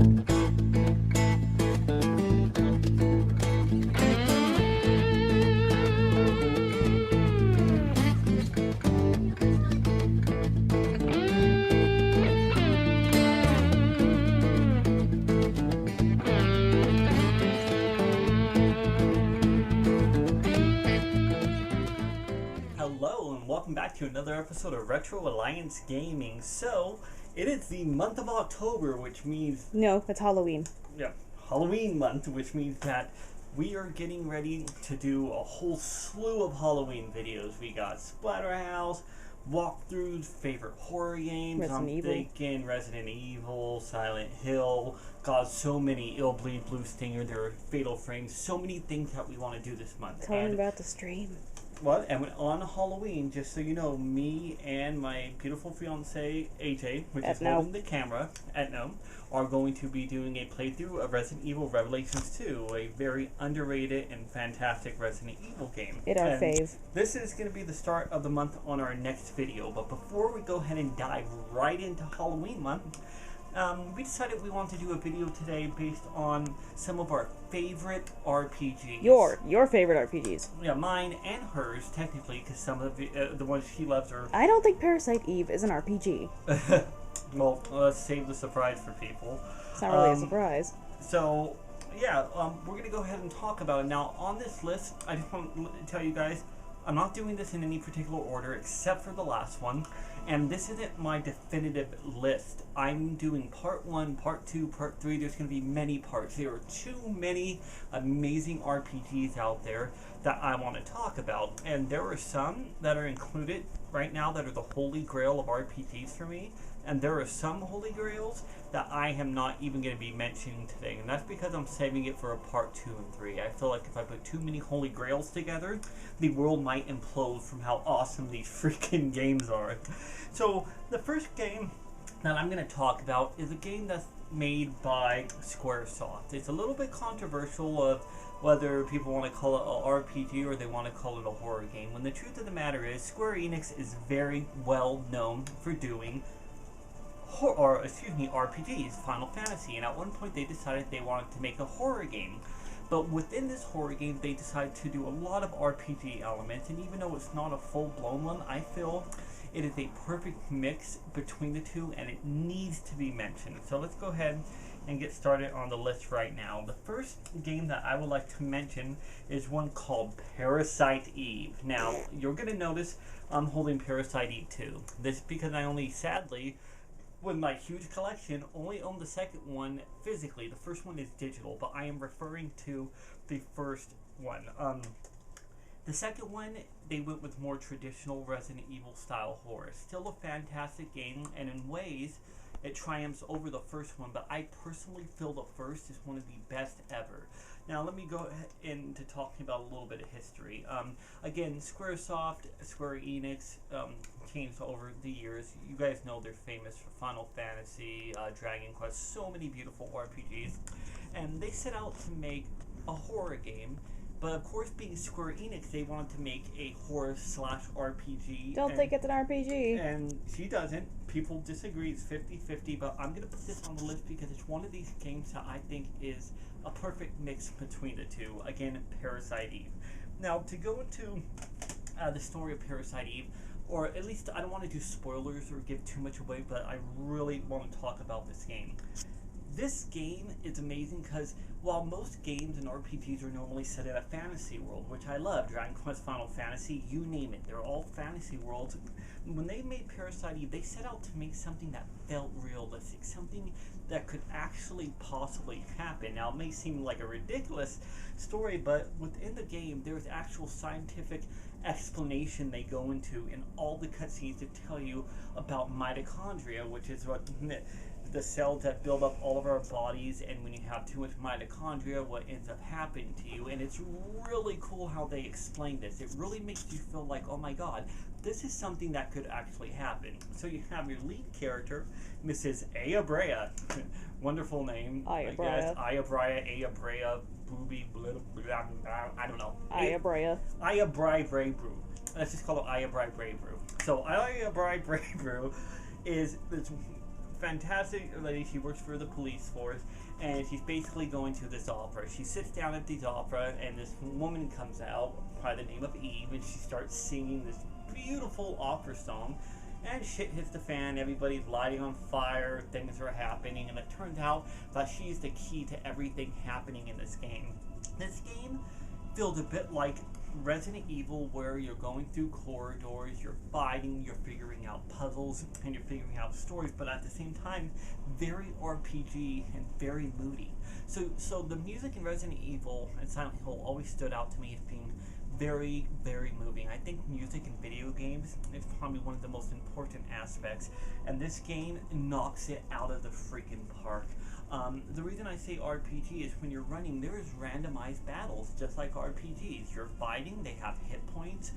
Hello and welcome back to another episode of Retro Alliance Gaming. So, it is the month of October, which means... No, it's Halloween. Yeah, Halloween month, which means that we are getting ready to do a whole slew of Halloween videos. We got Splatterhouse, walkthroughs, favorite horror games. Thinking Resident Evil, Silent Hill, God, so many, Ill Bleed, Blue Stinger, there are Fatal Frames, so many things that we want to do this month. Tell me about the stream. What? And on Halloween, just so you know, me and my beautiful fiance AJ, which is holding the camera, Etno, are going to be doing a playthrough of Resident Evil Revelations 2, a very underrated and fantastic Resident Evil game. Our fave. This is going to be the start of the month on our next video, but before we go ahead and dive right into Halloween month, we decided we wanted to do a video today based on some of our favorite RPGs. Your favorite RPGs. Yeah, mine and hers, technically, because some of the ones she loves are... I don't think Parasite Eve is an RPG. Well, let's save the surprise for people. It's not really a surprise. So, yeah, we're going to go ahead and talk about it. Now, on this list, I just want to tell you guys, I'm not doing this in any particular order except for the last one. And this isn't my definitive list. I'm doing part 1, part 2, part 3. There's going to be many parts. There are too many amazing RPGs out there that I want to talk about. And there are some that are included right now that are the holy grail of RPGs for me. And there are some holy grails that I am not even going to be mentioning today. And that's because I'm saving it for a part 2 and 3. I feel like if I put too many holy grails together, the world might implode from how awesome these freaking games are. So, the first game that I'm going to talk about is a game that's made by Squaresoft. It's a little bit controversial of whether people want to call it an RPG or they want to call it a horror game. When the truth of the matter is, Square Enix is very well known for doing RPGs, Final Fantasy, and at one point they decided they wanted to make a horror game. But within this horror game, they decided to do a lot of RPG elements, and even though it's not a full-blown one, I feel it is a perfect mix between the two, and it needs to be mentioned. So let's go ahead and get started on the list right now. The first game that I would like to mention is one called Parasite Eve. Now, you're going to notice I'm holding Parasite Eve 2. This is because I only, sadly, with my huge collection, only own the second one physically. The first one is digital, but I am referring to the first one. The second one, they went with more traditional Resident Evil style horror. Still a fantastic game, and in ways, it triumphs over the first one, but I personally feel the first is one of the best ever. Now, let me go into talking about a little bit of history. Again, Squaresoft, Square Enix, changed over the years. You guys know they're famous for Final Fantasy, Dragon Quest, so many beautiful RPGs. And they set out to make a horror game. But of course, being Square Enix, they wanted to make a horror/RPG. Don't think it's an RPG. And she doesn't. People disagree. It's 50-50. But I'm going to put this on the list because it's one of these games that I think is a perfect mix between the two. Again, Parasite Eve. Now, to go into the story of Parasite Eve, or at least I don't want to do spoilers or give too much away, but I really want to talk about this game. This game is amazing because while most games and RPGs are normally set in a fantasy world, which I love, Dragon Quest, Final Fantasy, you name it, they're all fantasy worlds. When they made Parasite Eve, they set out to make something that felt realistic, something that could actually possibly happen. Now, it may seem like a ridiculous story, but within the game, there's actual scientific explanation they go into in all the cutscenes to tell you about mitochondria, which is what the cells that build up all of our bodies, and when you have too much mitochondria, what ends up happening to you. And it's really cool how they explain this. It really makes you feel like, oh my god, this is something that could actually happen. So you have your lead character, Mrs. Aya Brea. Wonderful name. Aya Brea. Aya Brea, Booby, blah, blah, blah, I don't know. Aya Brea. Aya Brea Brew. Let's just call it Aya Brea Brew. So Aya Brea Brew is this fantastic lady. She works for the police force, and she's basically going to this opera. She sits down at the opera, and this woman comes out by the name of Eve, and she starts singing this beautiful opera song. And shit hits the fan, everybody's lighting on fire, things are happening, and it turns out that she is the key to everything happening in this game. This game feels a bit like Resident Evil, where you're going through corridors, you're fighting, you're figuring out puzzles, and you're figuring out stories, but at the same time, very RPG and very moody. So the music in Resident Evil and Silent Hill always stood out to me as being very, very moving. I think music in video games is probably one of the most important aspects, and this game knocks it out of the freaking park. The reason I say RPG is when you're running, there is randomized battles, just like RPGs. You're fighting, they have hit points,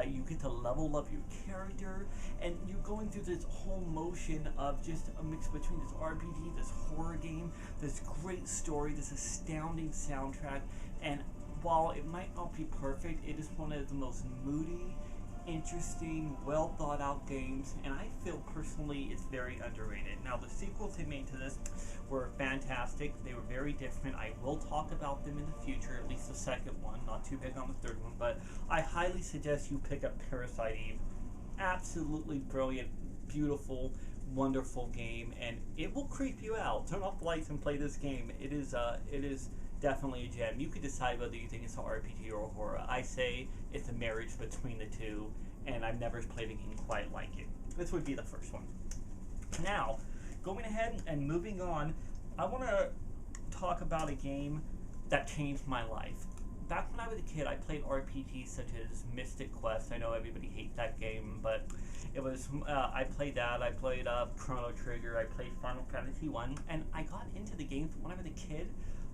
you get to level up your character, and you're going through this whole motion of just a mix between this RPG, this horror game, this great story, this astounding soundtrack, and while it might not be perfect, it is one of the most moody, interesting, well thought out games, and I feel personally it's very underrated. Now, the sequels they made to this were fantastic. They were very different. I will talk about them in the future, at least the second one. Not too big on the third one, but I highly suggest you pick up Parasite Eve. Absolutely brilliant, beautiful, wonderful game, and it will creep you out. Turn off the lights and play this game. It is definitely a gem. You could decide whether you think it's an RPG or a horror. I say it's a marriage between the two, and I've never played a game quite like it. This would be the first one. Now, going ahead and moving on, I want to talk about a game that changed my life. Back when I was a kid, I played RPGs such as Mystic Quest. I know everybody hates that game, but it was, I played that. I played Chrono Trigger. I played Final Fantasy 1, and I got into the games when I was a kid.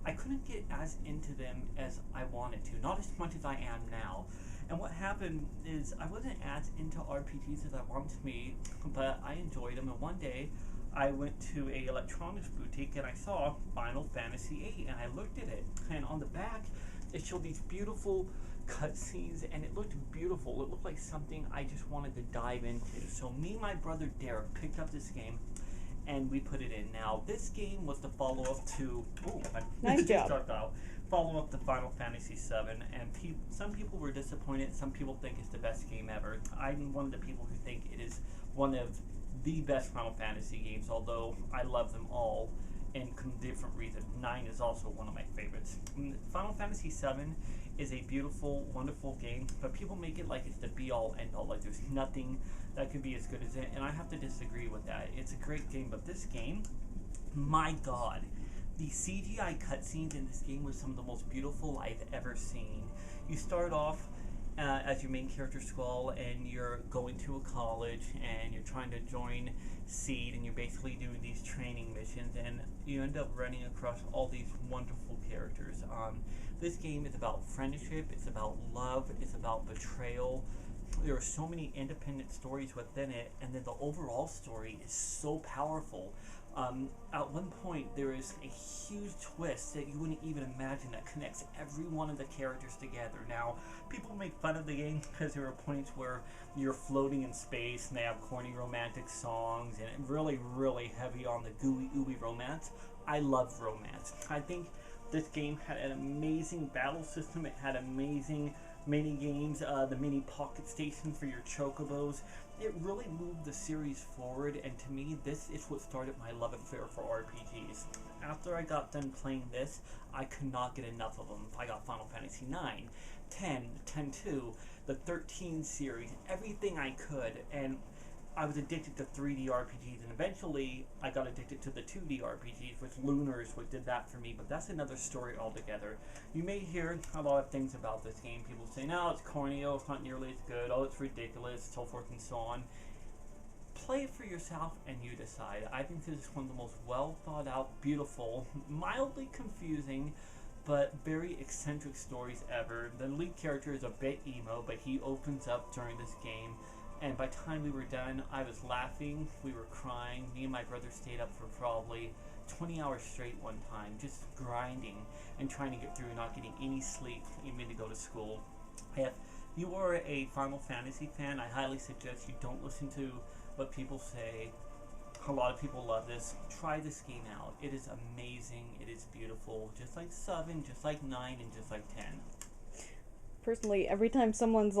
I couldn't get as into them as I wanted to, not as much as I am now. And what happened is I wasn't as into RPGs as I wanted to be, but I enjoyed them. And one day I went to a electronics boutique and I saw Final Fantasy VIII, and I looked at it, and on the back it showed these beautiful cutscenes, and it looked beautiful. It looked like something I just wanted to dive into. So me and my brother Derek picked up this game, and we put it in. Now, this game was the follow-up to... Ooh, nice job. Follow-up to Final Fantasy VII, and some people were disappointed. Some people think it's the best game ever. I'm one of the people who think it is one of the best Final Fantasy games, although I love them all in different reasons. 9 is also one of my favorites. Final Fantasy VII is a beautiful, wonderful game, but people make it like it's the be-all, end-all, like there's nothing that could be as good as it, and I have to disagree with that. It's a great game, but this game, my god, the CGI cutscenes in this game were some of the most beautiful I've ever seen. You start off as your main character Skull, and you're going to a college, and you're trying to join Seed, and you're basically doing these training missions, and you end up running across all these wonderful characters. This game is about friendship, it's about love, it's about betrayal. There are so many independent stories within it, and then the overall story is so powerful. At one point, there is a huge twist that you wouldn't even imagine that connects every one of the characters together. Now, people make fun of the game because there are points where you're floating in space and they have corny romantic songs and really, really heavy on the gooey, ooey romance. I love romance. I think this game had an amazing battle system. It had amazing mini games, the mini pocket station for your chocobos. It really moved the series forward, and to me, this is what started my love affair for RPGs. After I got done playing this, I could not get enough of them. I got Final Fantasy 9, 10, 10-2, the 13 series, everything I could, and I was addicted to 3D RPGs, and eventually I got addicted to the 2D RPGs, which Lunar is what did that for me, but that's another story altogether. You may hear a lot of things about this game. People say, no, it's corny, oh, it's not nearly as good, oh, it's ridiculous, so forth and so on. Play it for yourself and you decide. I think this is one of the most well thought out, beautiful, mildly confusing, but very eccentric stories ever. The lead character is a bit emo, but he opens up during this game. And by the time we were done, I was laughing, we were crying. Me and my brother stayed up for probably 20 hours straight one time, just grinding and trying to get through, not getting any sleep, even to go to school. If you are a Final Fantasy fan, I highly suggest you don't listen to what people say. a lot of people love this. Try this game out. It is amazing. It is beautiful. Just like 7, just like 9, and just like 10. Personally, every time everyone's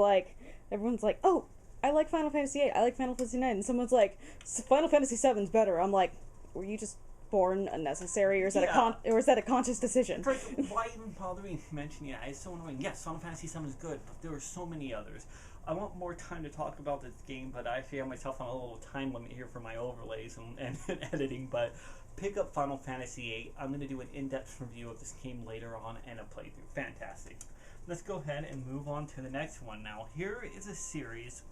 like, oh, I like Final Fantasy 8, I like Final Fantasy 9, and someone's like, Final Fantasy 7's better. I'm like, were you just born unnecessary, or is that a conscious decision? Why even bother mentioning it? It's so annoying. Yes, Final Fantasy 7 is good, but there are so many others. I want more time to talk about this game, but I actually have myself on a little time limit here for my overlays and editing, but pick up Final Fantasy 8. I'm going to do an in-depth review of this game later on and a playthrough. Fantastic. Let's go ahead and move on to the next one now. Here is a series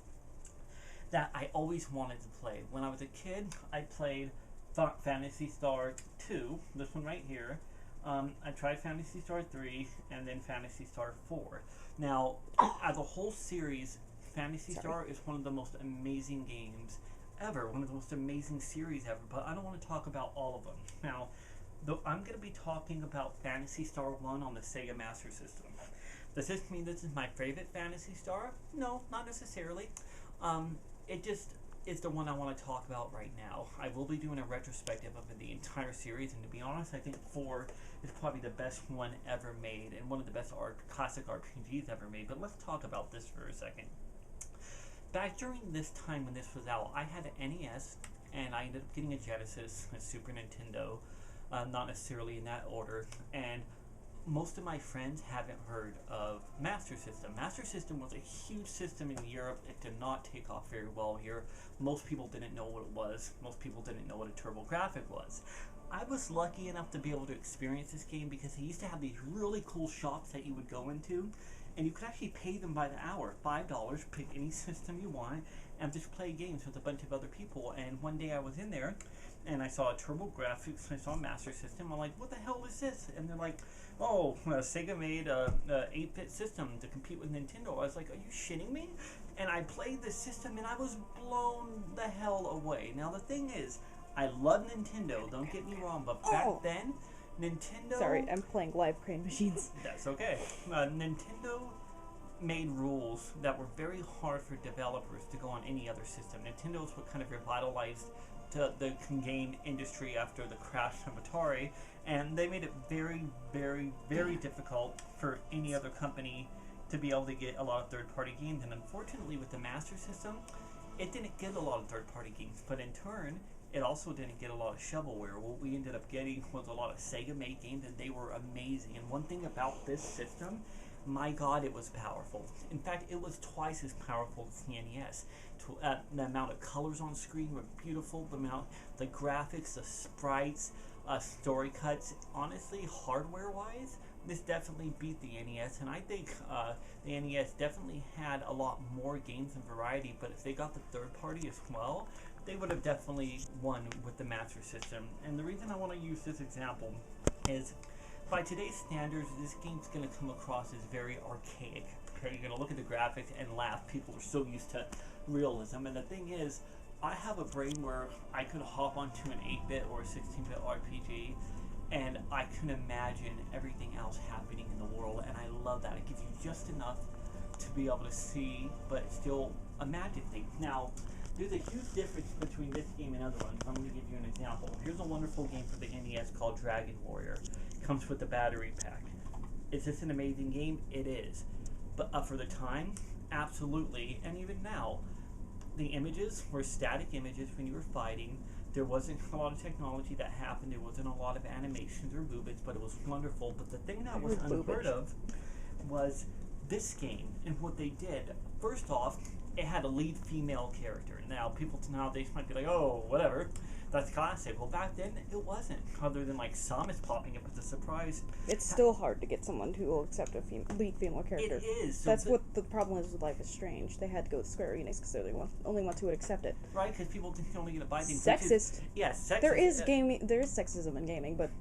that I always wanted to play. When I was a kid, I played Phantasy Star 2, this one right here. I tried Phantasy Star 3, and then Phantasy Star 4. Now, as a whole series, Phantasy Star is one of the most amazing games ever, one of the most amazing series ever, but I don't want to talk about all of them. Now, I'm going to be talking about Phantasy Star 1 on the Sega Master System. Does this mean this is my favorite Phantasy Star? No, not necessarily. It just is the one I want to talk about right now. I will be doing a retrospective of the entire series, and to be honest, I think 4 is probably the best one ever made, and one of the best classic RPGs ever made, but let's talk about this for a second. Back during this time when this was out, I had an NES, and I ended up getting a Genesis, a Super Nintendo, not necessarily in that order, and most of my friends haven't heard of Master System. Master System was a huge system in Europe. It did not take off very well here. Most people didn't know what it was. Most people didn't know what a TurboGrafx was. I was lucky enough to be able to experience this game because they used to have these really cool shops that you would go into, and you could actually pay them by the hour, $5, pick any system you want, and just play games with a bunch of other people. And one day I was in there, and I saw a TurboGrafx, I saw a Master System. I'm like, what the hell is this? And they're like, oh, Sega made a 8-bit system to compete with Nintendo. I was like, are you shitting me? And I played the system, and I was blown the hell away. Now, the thing is, I love Nintendo, don't get me wrong, but back then, Nintendo... Sorry, I'm playing Live Crane Machines. That's okay. Nintendo made rules that were very hard for developers to go on any other system. Nintendo is what kind of revitalized the game industry after the crash of Atari, and they made it very, very, very difficult for any other company to be able to get a lot of third-party games. And unfortunately, with the Master System, it didn't get a lot of third-party games, but in turn, it also didn't get a lot of shovelware. What we ended up getting was a lot of Sega-made games, and they were amazing. And one thing about this system, my God, it was powerful. In fact, it was twice as powerful as the NES. The amount of colors on screen were beautiful. The graphics, the sprites, story cuts. Honestly, hardware-wise, this definitely beat the NES, and I think the NES definitely had a lot more games and variety. But if they got the third party as well, they would have definitely won with the Master System. And the reason I want to use this example is, by today's standards, this game's going to come across as very archaic. Okay, you're going to look at the graphics and laugh. People are so used to realism. And the thing is, I have a brain where I could hop onto an 8-bit or a 16-bit RPG, and I can imagine everything else happening in the world. And I love that. It gives you just enough to be able to see, but still imagine things. Now, there's a huge difference between this game and other ones. I'm going to give you an example. Here's a wonderful game for the NES called Dragon Warrior. It comes with the battery pack. Is this an amazing game? It is. But for the time, absolutely. And even now, the images were static images when you were fighting. There wasn't a lot of technology that happened. There wasn't a lot of animations or movements, but it was wonderful. But the thing that was unheard of was this game and what they did. First off, it had a lead female character. Now, people nowadays might be like, oh, whatever, that's classic. Well, back then, it wasn't. Other than, like, Samus popping up as a surprise. It's still hard to get someone who will accept a lead female character. It is. So that's what the problem is with Life is Strange. They had to go with Square Enix because they're the only ones who would accept it. Right, because people can only get to buy things. Sexist. Yes, sexist. There is sexism in gaming, but,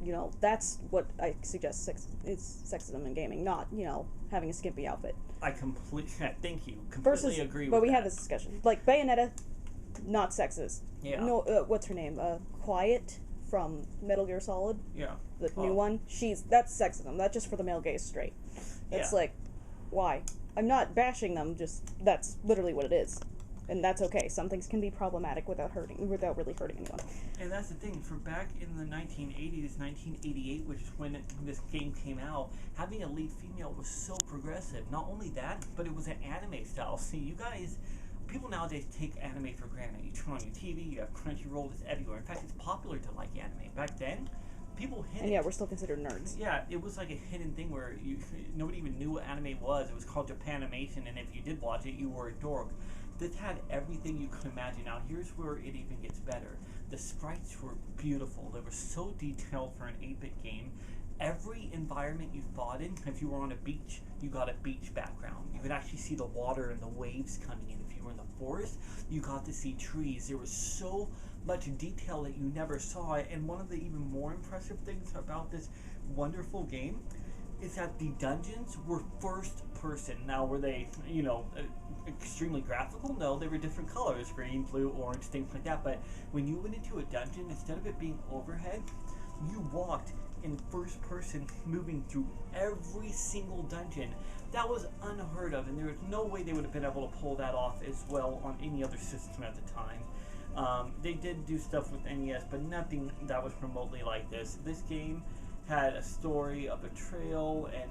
that's what I suggest is sexism in gaming, not, having a skimpy outfit. I completely, thank you, completely agree with that. But we had this discussion. Like, Bayonetta, not sexist. Yeah. No, what's her name? Quiet from Metal Gear Solid. Yeah. The new one. That's sexism. That's just for the male gaze straight. It's like, why? I'm not bashing them, just, that's literally what it is. And that's okay. Some things can be problematic without really hurting anyone. And that's the thing, for back in the 1980s, 1988, which is when this game came out, having a lead female was so progressive. Not only that, but it was an anime style. See, you guys, people nowadays take anime for granted. You turn on your TV, you have Crunchyroll, it's everywhere. In fact, it's popular to like anime. Back then, people hid And it. yeah, we're still considered nerds. Yeah, it was like a hidden thing where nobody even knew what anime was. It was called Japanimation, and if you did watch it, you were a dork. This had everything you could imagine. Now, here's where it even gets better. The sprites were beautiful. They were so detailed for an 8-bit game. Every environment you fought in, if you were on a beach, you got a beach background. You could actually see the water and the waves coming in. If you were in the forest, you got to see trees. There was so much detail that you never saw. And one of the even more impressive things about this wonderful game is that the dungeons were first person. Now, were they, extremely graphical? No, they were different colors, green, blue, orange, things like that. But when you went into a dungeon, instead of it being overhead, you walked in first person, moving through every single dungeon. That was unheard of, and there was no way they would have been able to pull that off as well on any other system at the time. They did do stuff with NES, but nothing that was remotely like this. This game had a story of betrayal and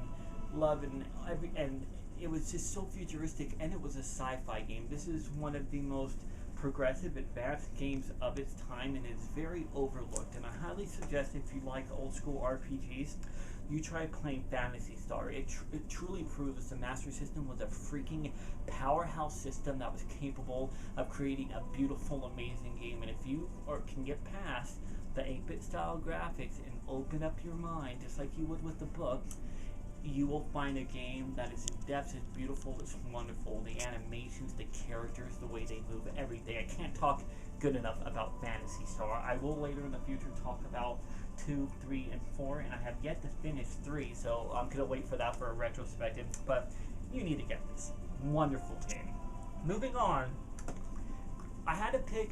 love, and it was just so futuristic, and it was a sci-fi game. This is one of the most progressive, advanced games of its time, and it's very overlooked. And I highly suggest, if you like old school RPGs, you try playing Phantasy Star. It truly proves the Master System was a freaking powerhouse system that was capable of creating a beautiful, amazing game. And if you can get past the 8-bit style graphics and open up your mind, just like you would with the book, you will find a game that is in depth, it's beautiful, it's wonderful. The animations, the characters, the way they move, everything. I can't talk good enough about Phantasy Star. I will later in the future talk about 2, 3, and 4, and I have yet to finish 3, so I'm going to wait for that for a retrospective, but you need to get this. Wonderful game. Moving on, I had to pick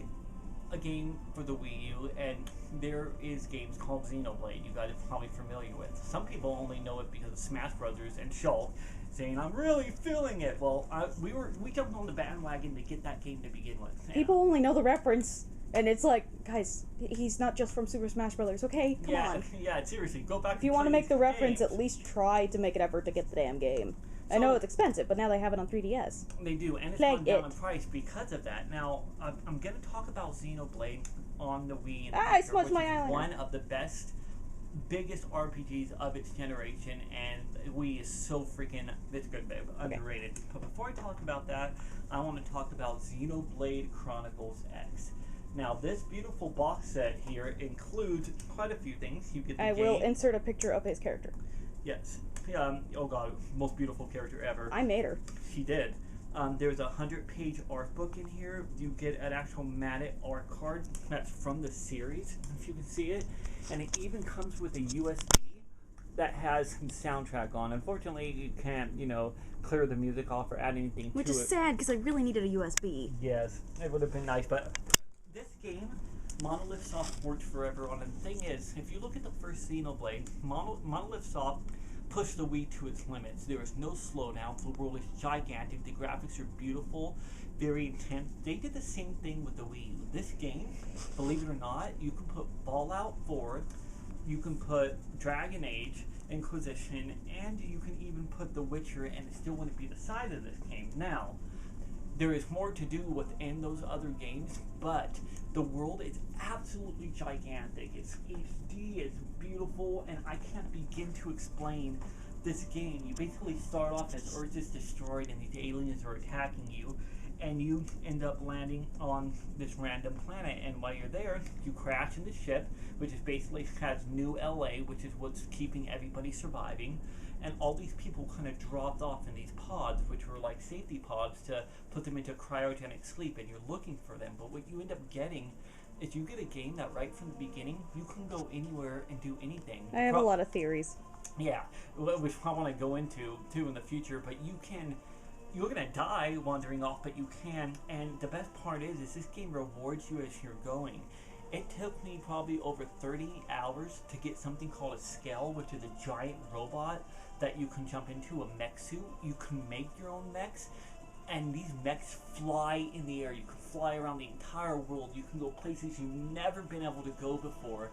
a game for the Wii U, and there is games called Xenoblade you guys are probably familiar with. Some people only know it because of Smash Brothers and Shulk saying, I'm really feeling it. Well, we jumped on the bandwagon to get that game to begin with. People only know the reference, and it's like, guys, he's not just from Super Smash Brothers, okay? Come on. Yeah, seriously, go back If you want to make the reference, at least try to make an effort to get the damn game. I know it's expensive, but now they have it on 3DS. They do, and it's gone down in price because of that. Now, I'm going to talk about Xenoblade on the Wii, I smudged my eyeliner. One of the biggest RPGs of its generation, and Wii is so freaking, it's good, babe, underrated. Okay. But before I talk about that, I want to talk about Xenoblade Chronicles X. Now, this beautiful box set here includes quite a few things. You get the I will insert a picture of his character. Yes. Oh god, most beautiful character ever. I made her. She did. There's a 100-page art book in here. You get an actual matted art card that's from the series, if you can see it. And it even comes with a USB that has some soundtrack on. Unfortunately, you can't, clear the music off or add anything to it. Which is sad, because I really needed a USB. Yes, it would have been nice, but this game, Monolith Soft worked forever on it. The thing is, if you look at the first Xenoblade, Monolith Soft pushed the Wii to its limits. There is no slowdown. The world is gigantic. The graphics are beautiful, very intense. They did the same thing with the Wii U. This game, believe it or not, you can put Fallout 4, you can put Dragon Age, Inquisition, and you can even put The Witcher, and it still wouldn't be the size of this game. Now, there is more to do within those other games, but the world is absolutely gigantic. It's HD, it's beautiful, and I can't begin to explain this game. You basically start off as Earth is destroyed and these aliens are attacking you, and you end up landing on this random planet, and while you're there, you crash in the ship, which is basically has New LA, which is what's keeping everybody surviving. And all these people kind of dropped off in these pods, which were like safety pods to put them into cryogenic sleep, and you're looking for them. But what you end up getting is you get a game that right from the beginning, you can go anywhere and do anything. I have a lot of theories. Yeah, which I want to go into, too, in the future. But you're going to die wandering off, but you can. And the best part is this game rewards you as you're going. It took me probably over 30 hours to get something called a Skell, which is a giant robot that you can jump into, a mech suit. You can make your own mechs. and these mechs fly in the air. You can fly around the entire world. You can go places you've never been able to go before.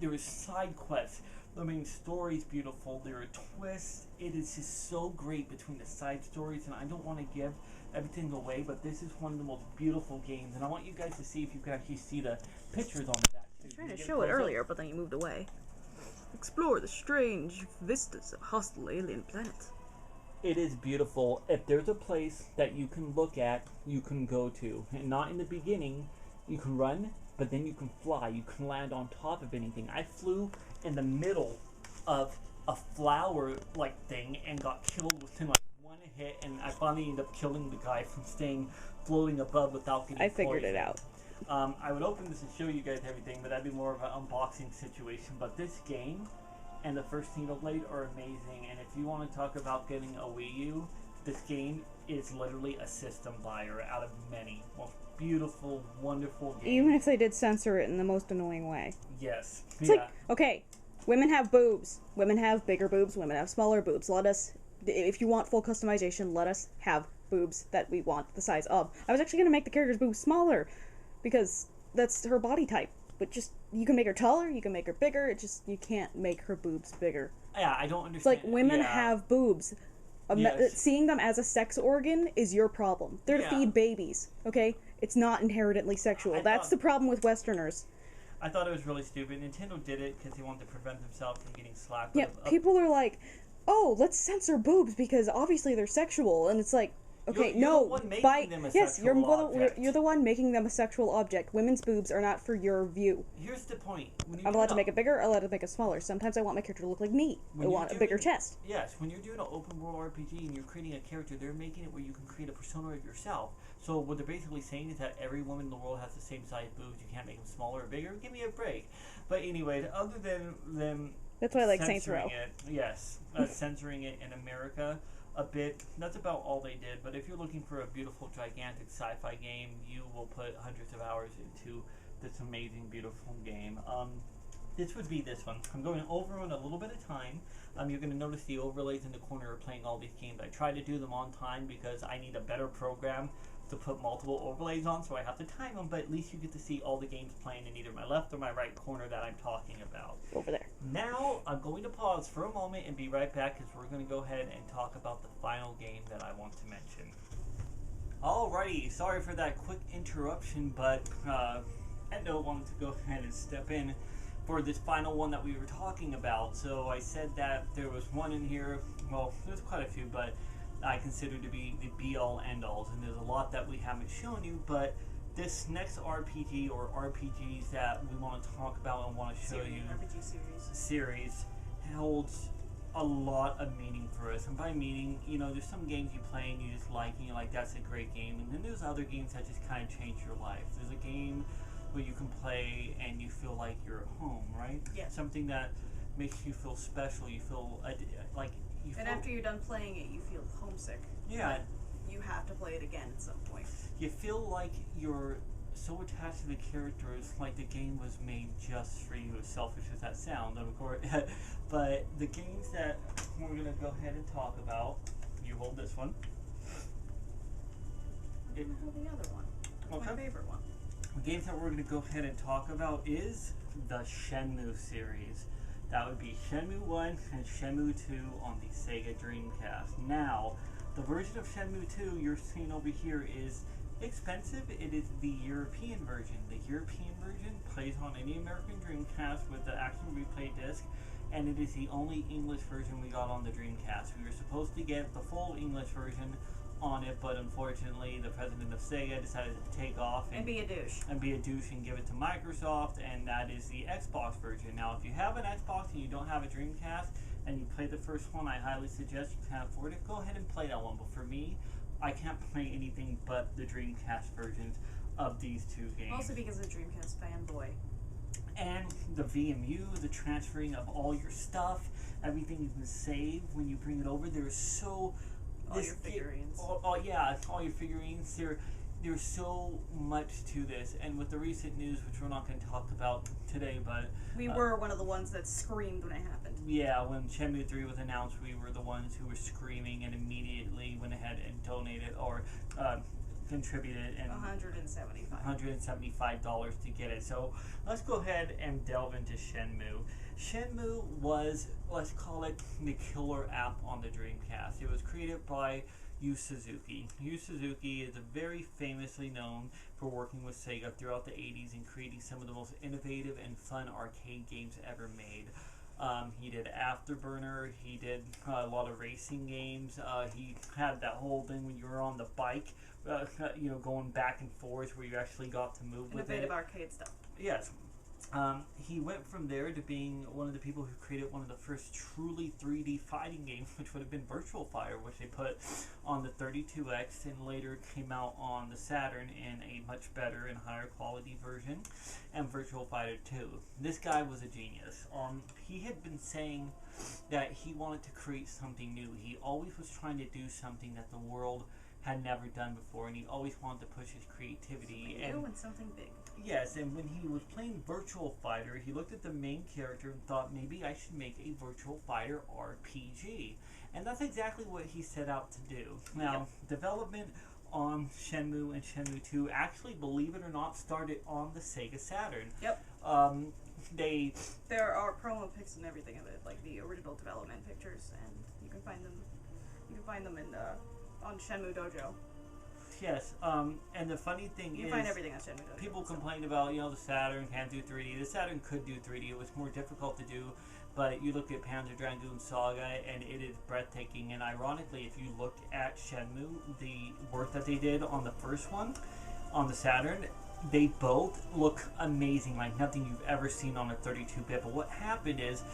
There is side quests. The main story is beautiful. There are twists. It is just so great between the side stories, and I don't want to give everything away, but this is one of the most beautiful games, and I want you guys to see if you can actually see the pictures on the back. I was trying to show it earlier, but then you moved away. Explore the strange vistas of a hostile alien planet. It is beautiful. If there's a place that you can look at, you can go to. And not in the beginning, you can run, but then you can fly. You can land on top of anything. I flew in the middle of a flower-like thing and got killed within like one hit, and I finally ended up killing the guy from staying floating above without getting poisoned. I figured it out. I would open this and show you guys everything, but that'd be more of an unboxing situation. But this game and the first Xenoblade are amazing, and if you want to talk about getting a Wii U, this game is literally a system buyer out of many. Most beautiful, wonderful game. Even if they did censor it in the most annoying way. Yes. It's like, okay, women have boobs. Women have bigger boobs. Women have smaller boobs. Let us, if you want full customization, let us have boobs that we want the size of. I was actually going to make the character's boobs smaller, because that's her body type. But just, you can make her taller, you can make her bigger, it just, you can't make her boobs bigger. Yeah, I don't understand. It's like, women have boobs. Yes. Seeing them as a sex organ is your problem. They're to feed babies, okay? It's not inherently sexual. That's the problem with Westerners. I thought it was really stupid. Nintendo did it because they wanted to prevent themselves from getting slapped. Yeah, people are like, oh, let's censor boobs because obviously they're sexual. And it's like, okay, you're the one making them a sexual object. You're the one making them a sexual object. Women's boobs are not for your view. Here's the point. I'm allowed to make it bigger, I'm allowed to make it smaller. Sometimes I want my character to look like me. I want a bigger chest. Yes, when you're doing an open world RPG and you're creating a character, they're making it where you can create a persona of yourself. So what they're basically saying is that every woman in the world has the same size boobs. You can't make them smaller or bigger. Give me a break. But anyway, other than them that's why I like Saints Row. Censoring it in America a bit. That's about all they did. But if you're looking for a beautiful, gigantic sci-fi game, you will put hundreds of hours into this amazing, beautiful game. This would be this one. I'm going over in a little bit of time. You're going to notice the overlays in the corner are playing all these games. I try to do them on time because I need a better program to put multiple overlays on, so I have to time them, but at least you get to see all the games playing in either my left or my right corner that I'm talking about. Over there. Now, I'm going to pause for a moment and be right back because we're going to go ahead and talk about the final game that I want to mention. Alrighty, sorry for that quick interruption, but Etno wanted to go ahead and step in for this final one that we were talking about. So I said that there was one in here, well, there's quite a few, but I consider to be the be-all, end-alls, and there's a lot that we haven't shown you, but this next RPG or RPGs that we want to talk about and want to show you, RPG series holds a lot of meaning for us. And by meaning, you know, there's some games you play and you just like, and you're like, that's a great game, and then there's other games that just kind of change your life. There's a game where you can play and you feel like you're at home, right? Yeah. Something that makes you feel special. You feel like you. And after you're done playing it, you feel homesick. Yeah. But you have to play it again at some point. You feel like you're so attached to the characters, like the game was made just for you. As selfish as that sounds, of course. But the games that we're gonna go ahead and talk about. You hold this one. I'm gonna hold the other one. That's my favorite one. The games that we're going to go ahead and talk about is the Shenmue series. That would be Shenmue 1 and Shenmue 2 on the Sega Dreamcast. Now, the version of Shenmue 2 you're seeing over here is expensive. It is the European version. The European version plays on any American Dreamcast with the Action Replay disc, and it is the only English version we got on the Dreamcast. We were supposed to get the full English version on it, but unfortunately the president of Sega decided to take off And be a douche and give it to Microsoft, and that is the Xbox version. Now, if you have an Xbox and you don't have a Dreamcast and you play the first one, I highly suggest you can afford it. Go ahead and play that one, but for me, I can't play anything but the Dreamcast versions of these two games. Mostly because of Dreamcast fanboy. And the VMU, the transferring of all your stuff, everything you can save when you bring it over. There's so All your figurines. All your figurines. there's so much to this, and with the recent news, which we're not going to talk about today, but We were one of the ones that screamed when it happened. yeah, when Shenmue 3 was announced, we were the ones who were screaming and immediately went ahead and donated or contributed and $175 to get it. So let's go ahead and delve into Shenmue. Shenmue was, let's call it, the killer app on the Dreamcast. It was created by Yu Suzuki. Yu Suzuki is very famously known for working with Sega throughout the 80s and creating some of the most innovative and fun arcade games ever made. He did Afterburner, he did a lot of racing games, he had that whole thing when you were on the bike, going back and forth where you actually got to move with it. Innovative arcade stuff. Yes. He went from there to being one of the people who created one of the first truly 3D fighting games, which would have been Virtual Fighter, which they put on the 32X and later came out on the Saturn in a much better and higher quality version, and Virtual Fighter 2. This guy was a genius. He had been saying that he wanted to create something new. He always was trying to do something that the world had never done before, and he always wanted to push his creativity. Something new and something big. Yes, and when he was playing Virtual Fighter, he looked at the main character and thought, maybe I should make a Virtual Fighter RPG. And that's exactly what he set out to do. Now, development on Shenmue and Shenmue 2 actually, believe it or not, started on the Sega Saturn. Yep. There are promo pics and everything of it, like the original development pictures, and you can find them. You can find them in on Shenmue Dojo. Yes, and the funny thing You is, can find everything on Shenmue Dojo. people complained about, the Saturn can't do 3D. The Saturn could do 3D. It was more difficult to do, but you look at Panzer Dragoon Saga, and it is breathtaking. And ironically, if you look at Shenmue, the work that they did on the first one, on the Saturn, they both look amazing, like nothing you've ever seen on a 32-bit. But what happened is,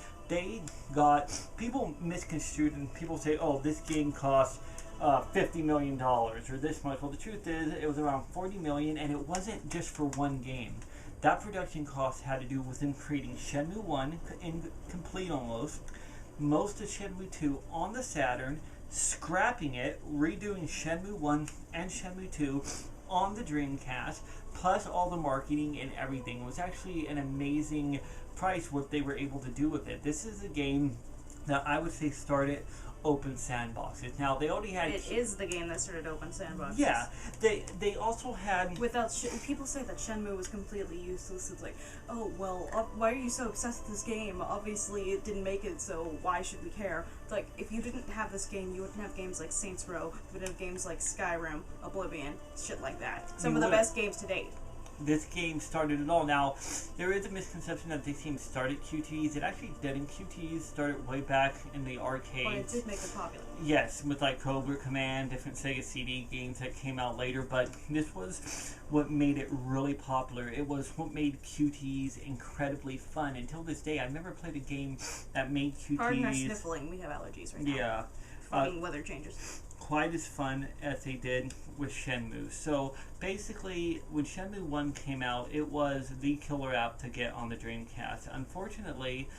people misconstrued, and people say, oh, this game costs $50 million or this much. Well, the truth is, it was around $40 million, and it wasn't just for one game. That production cost had to do with them creating Shenmue 1, incomplete almost, most of Shenmue 2 on the Saturn, scrapping it, redoing Shenmue 1 and Shenmue 2 on the Dreamcast, plus all the marketing and everything. It was actually an amazing price what they were able to do with it. This is a game that I would say started open sandboxes. Now, they already had... It is the game that started open sandboxes. Yeah. They also had... People say that Shenmue was completely useless. It's like, oh, well, why are you so obsessed with this game? Obviously, it didn't make it, so why should we care? It's like, if you didn't have this game, you wouldn't have games like Saints Row, you wouldn't have games like Skyrim, Oblivion, shit like that. Some of the best games to date. This game started it all. Now, there is a misconception that this game started QTEs. It actually didn't. QTEs started way back in the arcades. But it did make it popular. Yes, with like Cobra Command, different Sega CD games that came out later, but this was what made it really popular. It was what made QTEs incredibly fun. Until this day, I've never played a game that made QTEs... Pardon our sniffling, we have allergies right now. Yeah. Fucking weather changes. Quite as fun as they did with Shenmue. So basically, when Shenmue 1 came out, it was the killer app to get on the Dreamcast. Unfortunately,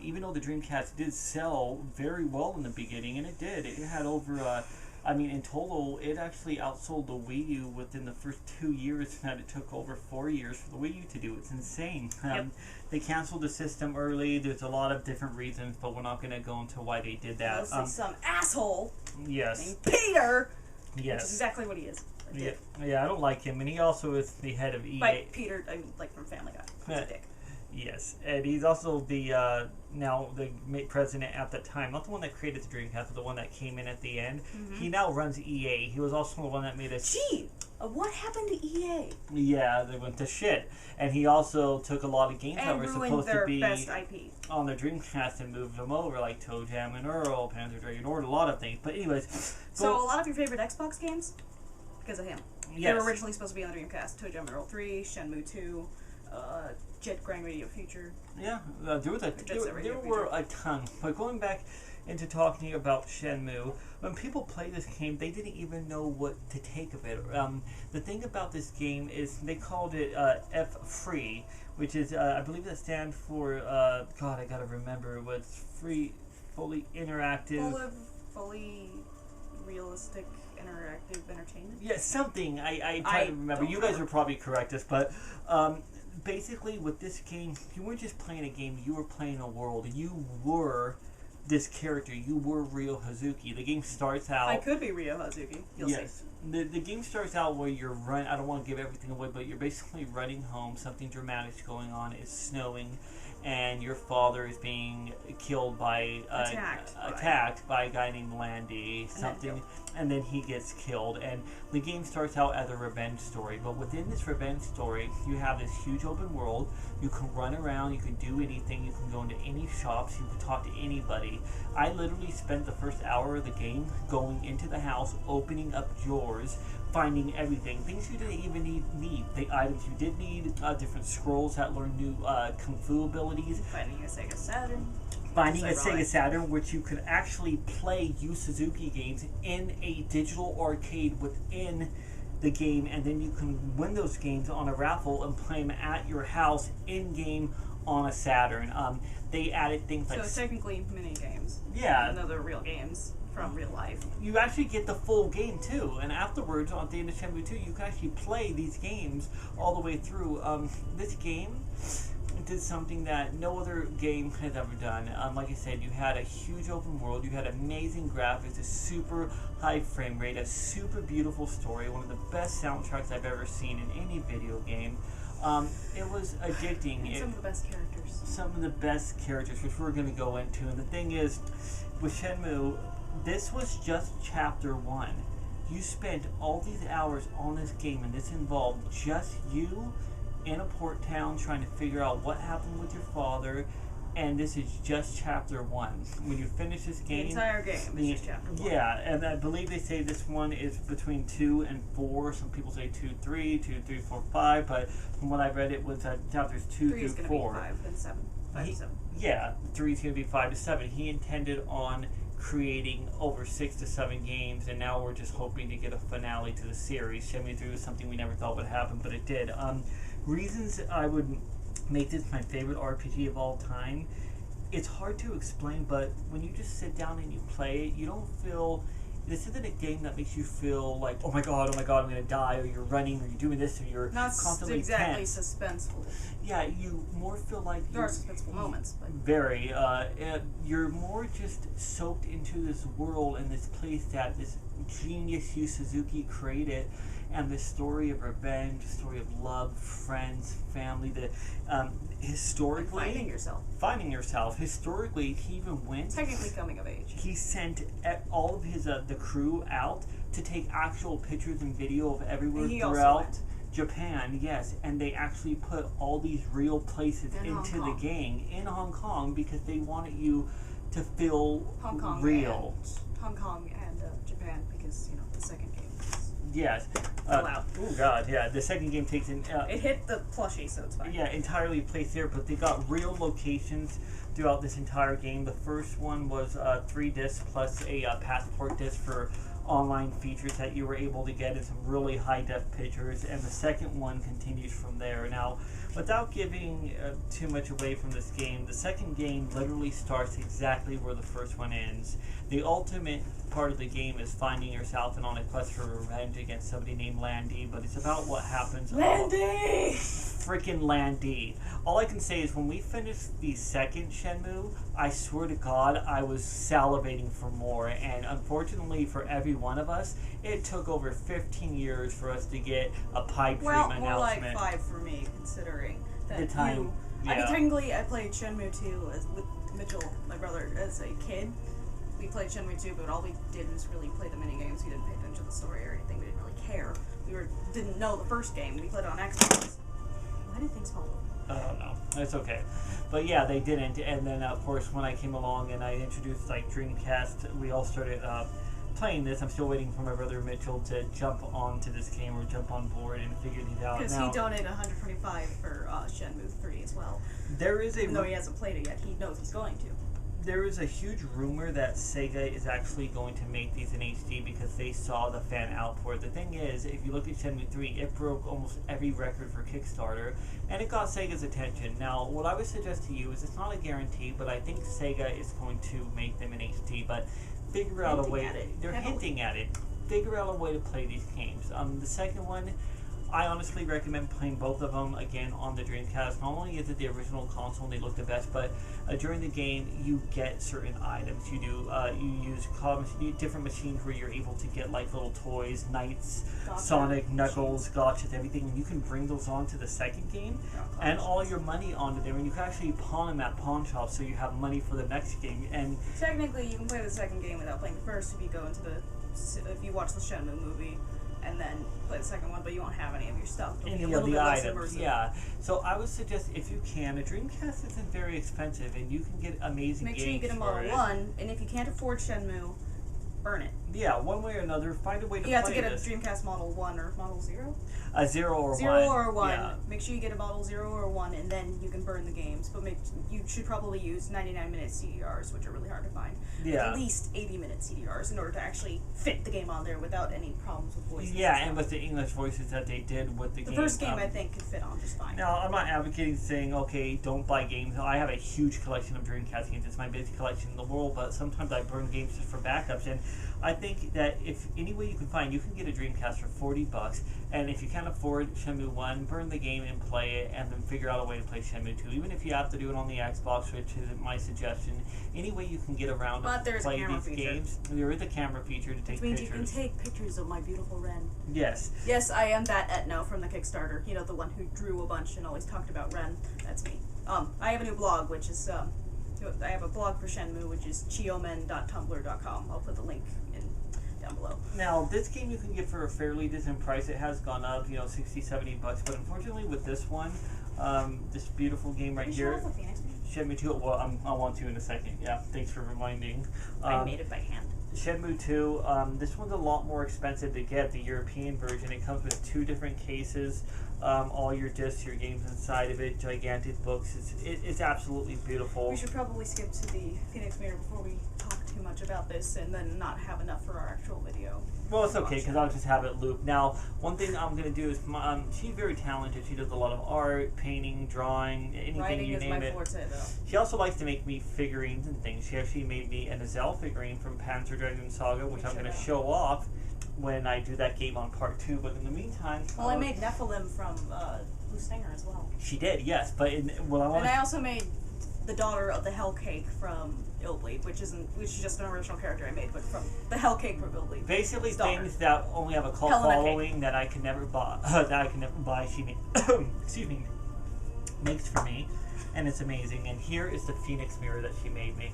even though the Dreamcast did sell very well in the beginning, and it did, it had over, in total, it actually outsold the Wii U within the first 2 years, and it took over 4 years for the Wii U to do. It's insane. Yep. They canceled the system early. There's a lot of different reasons, but we're not going to go into why they did that. Mostly some asshole Yes. named Peter! Yes. Which is exactly what he is. Yeah, I don't like him, and he also is the head of EA. By Peter, I mean, like from Family Guy. He's a dick. Yes, and he's also the now the president at the time, not the one that created the Dreamcast, but the one that came in at the end. Mm-hmm. He now runs EA. He was also the one that made a... Gee, what happened to EA? Yeah, they went to shit. And he also took a lot of games that were supposed to be best IP. on the Dreamcast and moved them over, like Toe Jam and Earl, Panzer Dragoon Order, a lot of things. But anyways... So a lot of your favorite Xbox games? Because of him. Yes. They were originally supposed to be on the Dreamcast. Toe Jam and Earl 3, Shenmue 2, Jet Grand Radio Future. Yeah, there were a ton. But going back into talking about Shenmue, when people play this game, they didn't even know what to take of it. The thing about this game is they called it F-Free, which is, I believe that stands for, I gotta remember, what's free, fully interactive. Fully realistic interactive entertainment. Yeah, something. I try to remember. You guys will probably correct us, but basically with this game, you weren't just playing a game, you were playing a world. You were this character. You were Ryo Hazuki. The game starts out... I could be Ryo Hazuki. You'll see. The game starts out where you're running... I don't want to give everything away, but you're basically running home. Something dramatic's going on. It's snowing. And your father is being killed by... attacked by a guy named Landy. And then he gets killed. And the game starts out as a revenge story. But within this revenge story, you have this huge open world. You can run around. You can do anything. You can go into any shops. You can talk to anybody. I literally spent the first hour of the game going into the house, opening up drawers, finding everything. Things you didn't even need. The items you did need. Different scrolls that learn new kung fu abilities. Finding a Sega Saturn. Finding a Sega Saturn, which you could actually play Yu Suzuki games in a digital arcade within the game, and then you can win those games on a raffle and play them at your house in-game on a Saturn. They added things like... So technically mini games. Yeah. And other real games from real life. You actually get the full game too, and afterwards on the end of Shenmue 2 you can actually play these games all the way through. This game did something that no other game has ever done. Like I said, you had a huge open world, you had amazing graphics, a super high frame rate, a super beautiful story, one of the best soundtracks I've ever seen in any video game. It was addicting. And some of the best characters. Some of the best characters, which we're going to go into. And the thing is, with Shenmue, this was just chapter 1. You spent all these hours on this game, and this involved just you in a port town trying to figure out what happened with your father, and this is just chapter 1. When you finish this game... The entire game is just chapter 1. Yeah, and I believe they say this one is between 2 and 4. Some people say 2, 3, 2, 3, 4, 5, but from what I read it was chapters 2 3 through 4. 3 is going to be 5 and 7. 5 to 7. Yeah, 3 is going to be 5 to 7. He intended on creating over 6 to 7 games, and now we're just hoping to get a finale to the series. Shenmue 3 was something we never thought would happen, but it did. Reasons I would make this my favorite RPG of all time, it's hard to explain, but when you just sit down and you play it, you don't feel... This isn't a game that makes you feel like, oh my god, I'm going to die, or you're running, or you're doing this, or you're constantly exactly tense. Suspenseful. Yeah, you more feel like... There are suspenseful moments, but... Very. You're more just soaked into this world and this place that this genius Yu Suzuki created, and this story of revenge, story of love, friends, family, historically... Finding yourself. Historically, he even went... Technically coming of age. He sent all of his the crew out to take actual pictures and video of everywhere throughout Japan, yes, and they actually put all these real places into the game in Hong Kong because they wanted you to feel real. Hong Kong and Japan, because, you know, the second game is... Yes. Allowed. Oh god, yeah, the second game takes in... it hit the plushie, so it's fine. Yeah, entirely placed there, but they got real locations throughout this entire game. The first one was 3 discs plus a passport disc for online features that you were able to get in some really high-def pictures, and the second one continues from there. Now, without giving too much away from this game, the second game literally starts exactly where the first one ends. The ultimate part of the game is finding yourself and on a quest for revenge against somebody named Landy, but it's about what happens... Landy! Freaking Landy. All I can say is when we finished the second Shenmue, I swear to God, I was salivating for more, and unfortunately for every one of us, it took over 15 years for us to get a pipe dream announcement. Well, more like 5 for me, considering that the time. I mean, technically, I played Shenmue 2 with Mitchell, my brother, as a kid. We played Shenmue 2, but all we did was really play the minigames. We didn't pay attention to the story or anything. We didn't really care. Didn't know the first game. We played it on Xbox. Why did things fall over? I don't know. It's okay. But yeah, they didn't. And then, of course, when I came along and I introduced, like, Dreamcast, we all started playing this. I'm still waiting for my brother Mitchell to jump onto this game or jump on board and figure these out. Because he donated $125 for Shenmue 3 as well. Even though he hasn't played it yet, he knows he's going to. There is a huge rumor that Sega is actually going to make these in HD because they saw the fan out for it. The thing is, if you look at Shenmue 3, it broke almost every record for Kickstarter, and it got Sega's attention. Now, what I would suggest to you is it's not a guarantee, but I think Sega is going to make them in HD, but figure out a way. Hinting at it, They're heavily. hinting at it. Figure out a way to play these games. The second one, I honestly recommend playing both of them again on the Dreamcast. Not only is it the original console and they look the best, but during the game you get certain items. You do you use different machines where you're able to get like little toys, knights, Gotcha. Sonic, Knuckles, gotchas, everything, and you can bring those on to the second game and all your money onto them, and you can actually pawn them at pawn shops so you have money for the next game. And Technically, you can play the second game without playing the first if you go into if you watch the Shenmue movie and then play the second one, but you won't have any of your stuff. It'll be a any little of the bit less items, immersive. yeah. So I would suggest if you can, a Dreamcast isn't very expensive, and you can get amazing Make games sure you get a for Model it. 1, and if you can't afford Shenmue, burn it. Yeah, one way or another, find a way to You have play to get this. a Dreamcast Model 1 or Model 0? A 0 or 1. 0 or 1. Yeah. Make sure you get a Model 0 or 1, and then you can burn the games. But you should probably use 99-minute CDRs, which are really hard to find. Yeah. At least 80-minute CDRs in order to actually fit the game on there without any problems with voices. Yeah, and and with the English voices that they did with the game. the first game, I think, could fit on just fine. Now, I'm not advocating saying, okay, don't buy games. I have a huge collection of Dreamcast games. It's my biggest collection in the world, but sometimes I burn games just for backups. And I think that if any way you can find, you can get a Dreamcast for $40. And if you can't afford Shenmue 1, burn the game and play it, and then figure out a way to play Shenmue 2. Even if you have to do it on the Xbox, which is my suggestion. Any way you can get around But to there's a play camera these feature. games. There is a camera feature to take Which means pictures. you can take pictures of my beautiful Ren. Yes. Yes, I am that Etno from the Kickstarter. You know, the one who drew a bunch and always talked about Ren. That's me. I have a new blog, which is, I have a blog for Shenmue, which is chiomen.tumblr.com. I'll put the link down below. Now, this game you can get for a fairly decent price. It has gone up, $60, $70, but unfortunately with this one, this beautiful game right Did you here, show off the Phoenix Man? Shenmue 2, well, I want to in a second. Yeah, thanks for reminding. I made it by hand. Shenmue 2, this one's a lot more expensive to get, the European version. It comes with 2 different cases, all your discs, your games inside of it, gigantic books. It's absolutely beautiful. We should probably skip to the Phoenix Mirror before we talk too much about this and then not have enough for our actual video. Well, it's okay, because I'll just have it loop. Now, one thing I'm going to do is, she's very talented. She does a lot of art, painting, drawing, anything Writing you is name my it. forte, though. She also likes to make me figurines and things. She actually made me an Azel figurine from Panzer Dragoon Saga, which I'm going to show off when I do that game on part 2. But in the meantime... Well, I made Nephilim from Blue Stinger as well. She did, yes. But what I want And I also made the daughter of the Hell Cake from Illbleed, which is just an original character I made, but from the Hell Cake from Illbleed. basically daughter. things that only have a cult Helena Cake. following that I can never buy. She made, excuse me, makes for me, and it's amazing. And here is the Phoenix mirror that she made me.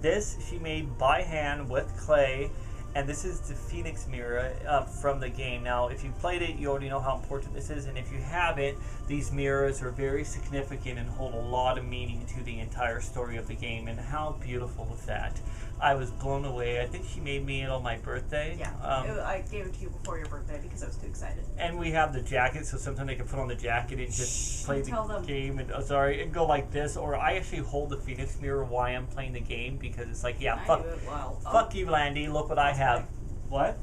This she made by hand with clay, and this is the Phoenix mirror from the game. Now, if you played it, you already know how important this is, and if you haven't, these mirrors are very significant and hold a lot of meaning to the entire story of the game, and how beautiful is that? I was blown away. I think she made me it on my birthday. Yeah, I gave it to you before your birthday because I was too excited. And we have the jacket, so sometimes I can put on the jacket and just play the tell them. game and and go like this. Or I actually hold the Phoenix mirror while I'm playing the game because it's like, yeah, I fuck, do it while fuck you, Landy. Look what I have. What?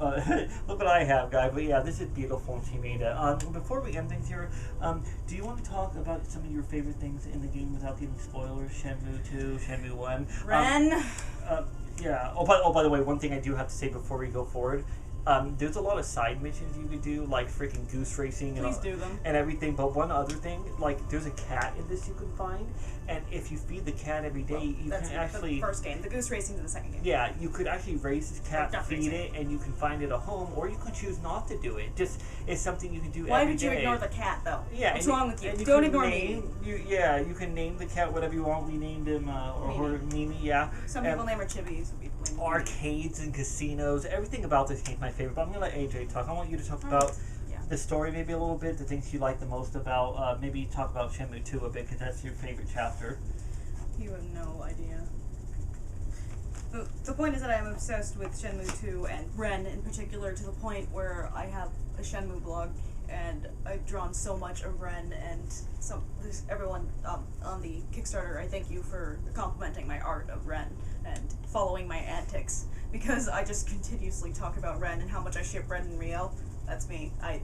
Look what I have, guy. But yeah, this is beautiful, and she made it. Before we end things here, do you want to talk about some of your favorite things in the game without giving spoilers? Shenmue 2, Shenmue 1. Ren. Yeah. By the way, one thing I do have to say before we go forward. There's a lot of side missions you could do, like freaking goose racing Please do them. and everything. But one other thing, like there's a cat in this you can find, and if you feed the cat every day, you That's can in actually. the first game. The goose racing's in the second game. Yeah, you could actually raise this cat, duck feed racing. it, and you can find it a home, or you can choose not to do it. Just it's something you can do Why every did you day. ignore the cat, though? Yeah, What's and wrong with you? and Don't can ignore name, me. you can name the cat whatever you want. We named him Mimi. Yeah. Some And people name her Chibi, some people name her Mimi. arcades and casinos. Everything about this game is my favorite. But I'm gonna let AJ talk. I want you to talk about Yeah. the story maybe a little bit, the things you like the most about. Maybe talk about Shenmue 2 a bit because that's your favorite chapter. You have no idea. The point is that I'm obsessed with Shenmue 2 and Ren in particular, to the point where I have a Shenmue blog and I've drawn so much of Ren, and everyone on the Kickstarter, I thank you for complimenting my art of Ren and following my antics, because I just continuously talk about Ren and how much I ship Ren and Rio. That's me. I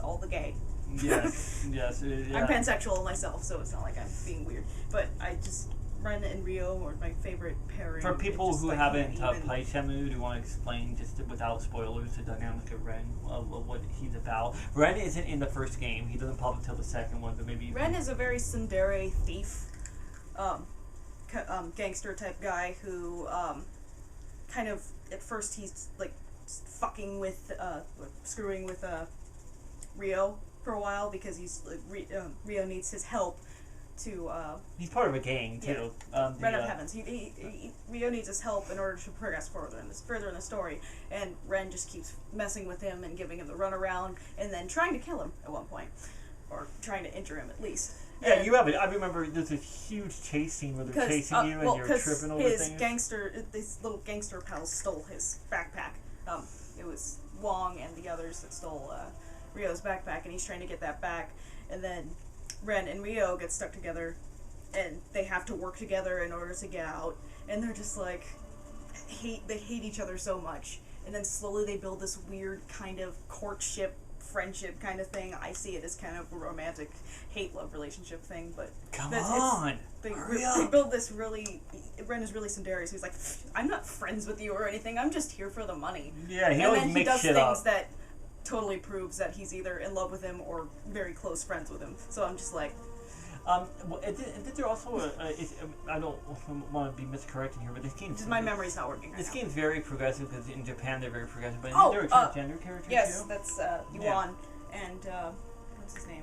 all the gay. Yes, yes. Yeah. I'm pansexual myself, so it's not like I'm being weird. But I just Ren and Rio are my favorite pairing. For people Just, who like, haven't can't even- played Shenmue, do you want to explain, just without spoilers, the dynamic of Ren, what he's about? Ren isn't in the first game. He doesn't pop until the second one, but maybe you Ren can... is a very tsundere thief, gangster type guy who, kind of, at first he's, like, fucking with, screwing with, Rio for a while because he's, Rio needs his help to, He's part of a gang, too. Ren of Heavens. Rio needs his help in order to progress further in the story, and Ren just keeps messing with him and giving him the runaround, and then trying to kill him at one point, or trying to injure him at least. Yeah, And you have it. I remember there's this huge chase scene where they're chasing you and you're tripping over his things. these little gangster pals stole his backpack. It was Wong and the others that stole Rio's backpack, and he's trying to get that back, and then Ren and Rio get stuck together, and they have to work together in order to get out, and they're just like, they hate each other so much, and then slowly they build this weird kind of courtship, friendship kind of thing. I see it as kind of a romantic hate-love relationship thing, but Come on! they Hurry up. build this really, Ren is really tsundere, so he's like, I'm not friends with you or anything, I'm just here for the money. Yeah, he And always then he makes does shit things up. that totally proves that he's either in love with him or very close friends with him. So I'm just like, Did there also I don't want to be miscorrecting here, but this game... my memory's not working right This now. game's very progressive because in Japan they're very progressive, but Oh, is there a transgender character Yes, too? that's Yuan and what's his name?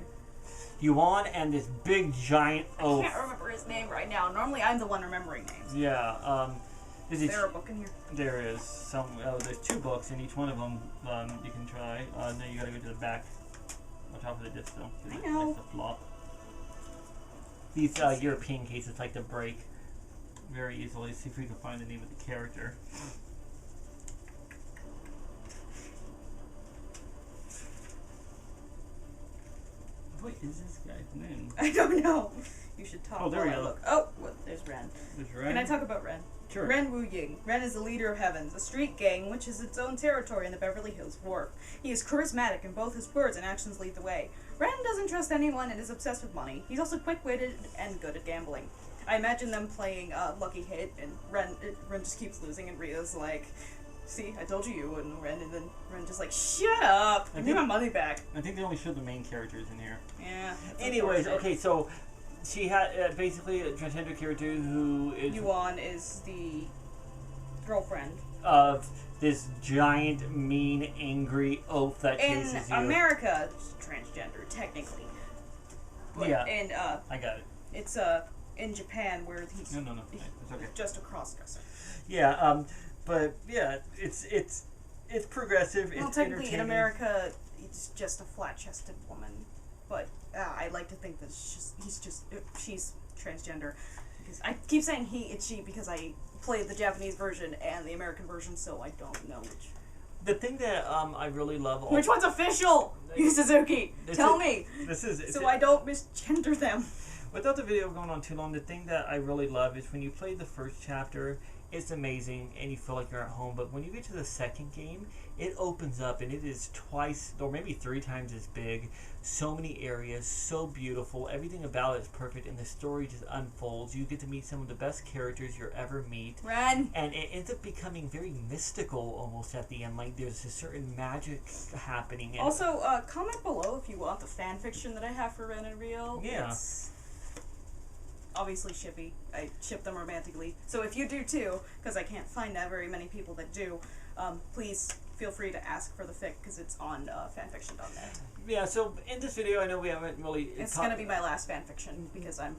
Yuan and this big giant oaf. I can't remember his name right now. Normally I'm the one remembering names. Yeah, Is there a book in here? There is some. There's 2 books, and each one of them you can try. No, you gotta go to the back. Watch out for the disc, though. I know. It's a flop. These European cases like to break very easily. See if we can find the name of the character. What is this guy's name? I don't know. You should talk. Oh, there we while I go. Look. Oh, well, there's Ren. Is Ren? Can I talk about Ren? Sure. Ren Wu Ying. Ren is the leader of Heavens, a street gang which is its own territory in the Beverly Hills Wharf. He is charismatic, and both his words and actions lead the way. Ren doesn't trust anyone and is obsessed with money. He's also quick-witted and good at gambling. I imagine them playing Lucky Hit, and Ren just keeps losing, and Rio's like, see, I told you would, and then Ren just like, shut up! Give me my money back. I think they only showed the main characters in here. Yeah. that's Anyways, unfortunate. okay, so she had basically a transgender character who is Yuan is the girlfriend. of this giant, mean, angry oaf that In chases you. America, it's transgender, technically. But Yeah. in, I got it. it's, in Japan where he's No, it's okay. just a cross-dresser. Yeah, but yeah, it's progressive. Well, it's technically in entertaining. America, it's just a flat-chested woman. But I like to think that she's transgender. Because I keep saying it's she because I played the Japanese version and the American version, so I don't know which. The thing that I really love. Which one's official? You Suzuki, tell me, This is so I don't misgender them. Without the video going on too long, the thing that I really love is when you play the first chapter, it's amazing and you feel like you're at home. But when you get to the second game, it opens up and it is twice or maybe 3 times as big. So many areas, so beautiful. Everything about it is perfect, and the story just unfolds. You get to meet some of the best characters you'll ever meet. Ren. And it ends up becoming very mystical almost at the end. Like there's a certain magic happening. And Also, comment below if you want the fan fiction that I have for Ren and Rio. Yeah. It's obviously shippy. I ship them romantically. So if you do too, because I can't find very many people that do, please feel free to ask for the fic because it's on fanfiction.net. yeah, so in this video, I know we haven't really... It's going to be my last fanfiction because I'm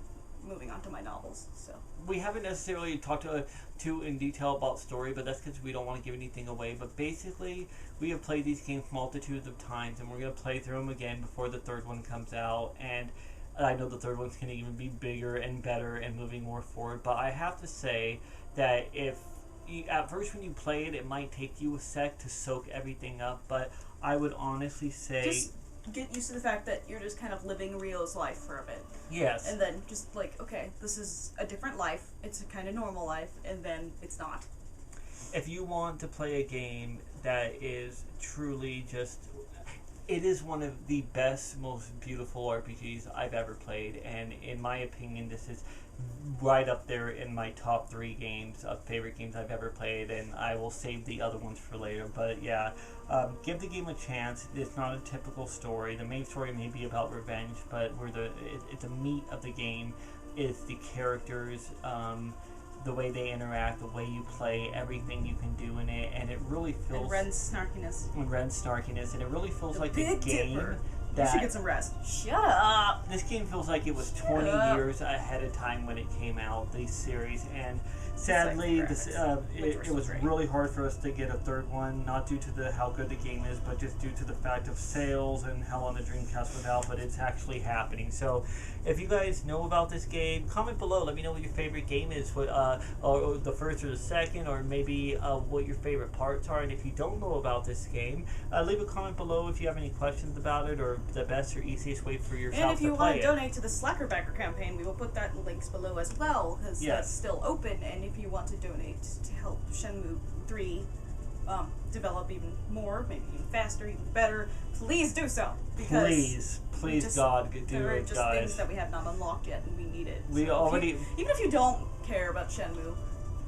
moving on to my novels. So We haven't necessarily talked too in detail about story, but that's because we don't want to give anything away. But basically, we have played these games multitudes of times, and we're going to play through them again before the third one comes out. And I know the third one's going to even be bigger and better and moving more forward. But I have to say that at first when you play it, it might take you a sec to soak everything up. But I would honestly say... just get used to the fact that you're just kind of living Rio's life for a bit. Yes. And then just like, okay, this is a different life. It's a kind of normal life, and then it's not. If you want to play a game that is truly just... It is one of the best, most beautiful RPGs I've ever played, and in my opinion, this is right up there in my top 3 games of favorite games I've ever played, and I will save the other ones for later. But yeah, give the game a chance. It's not a typical story. The main story may be about revenge, but where it's the meat of the game is the characters, the way they interact, the way you play, everything you can do in it, and it really feels... And Ren's snarkiness. And it really feels The like a Big game Dipper. You that... should get some rest. Shut up! This game feels like it was 20 years ahead of time when it came out, this series, and sadly, it was really hard for us to get a third one, not due to how good the game is, but just due to the fact of sales and how long the Dreamcast was out, but it's actually happening. So, if you guys know about this game, comment below, let me know what your favorite game is, or the first or the second, or maybe what your favorite parts are, and if you don't know about this game, leave a comment below if you have any questions about it, or the best or easiest way for yourself to play it. And if you want to donate to the Slackerbacker campaign, we will put that in links below as well, because that's still open, and if you want to donate to help Shenmue 3 develop even more, maybe even faster, even better, please do so. Because please, God, do there are it, just guys. things that we have not unlocked yet, and we need it. Even if you don't care about Shenmue,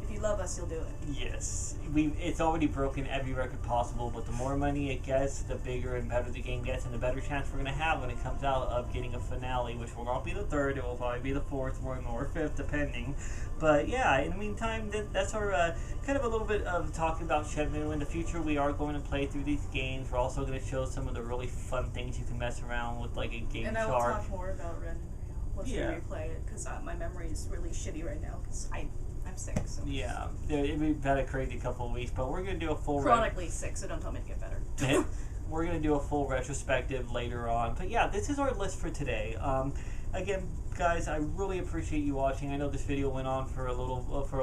if you love us, you'll do it. Yes, it's already broken every record possible, but the more money it gets, the bigger and better the game gets, and the better chance we're going to have when it comes out of getting a finale, which will not be the 3rd, it will probably be the 4th or 5th, depending. But yeah, in the meantime, that's our kind of a little bit of talking about Shenmue. In the future, we are going to play through these games. We're also going to show some of the really fun things you can mess around with, like a game chart. And I will talk more about Ren once we replay it, because my memory is really shitty right now, because I'm sick. So. Yeah, we've had a crazy couple of weeks, but we're going to do a full... Chronically sick, so don't tell me to get better. We're going to do a full retrospective later on. But yeah, this is our list for today. Again, guys, I really appreciate you watching. I know this video went on for a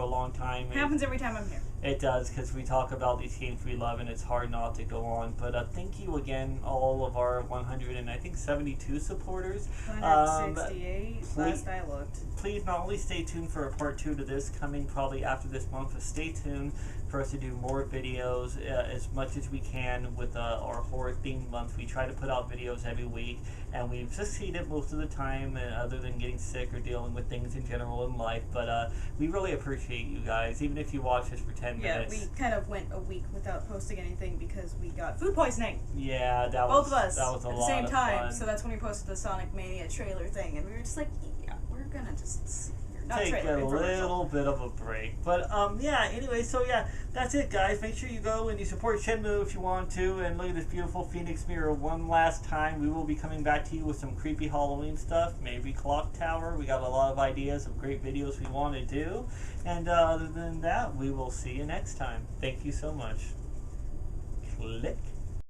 long time. It happens every time I'm here. It does, because we talk about these games we love, and it's hard not to go on. But thank you again, all of our 172 supporters. 168, last I looked. Please not only stay tuned for a part 2 to this coming probably after this month, but stay tuned for us to do more videos as much as we can with our horror themed month. We try to put out videos every week, and we've succeeded most of the time, other than getting sick or dealing with things in general in life. But we really appreciate you guys, even if you watch us for 10 minutes. Yeah, we kind of went a week without posting anything because we got food poisoning. Yeah, both of us that was a at the lot same of time. fun. So that's when we posted the Sonic Mania trailer thing, and we were just like, yeah, we're gonna just sit here. Not take trailer, a little bit of a break. But yeah, anyway, so yeah, that's it, guys. Make sure you go and you support Shenmue if you want to, and look at this beautiful Phoenix mirror one last time. We will be coming back to you with some creepy Halloween stuff, maybe Clock Tower. We got a lot of ideas of great videos we want to do, and other than that, we will see you next time. Thank you so much. Click.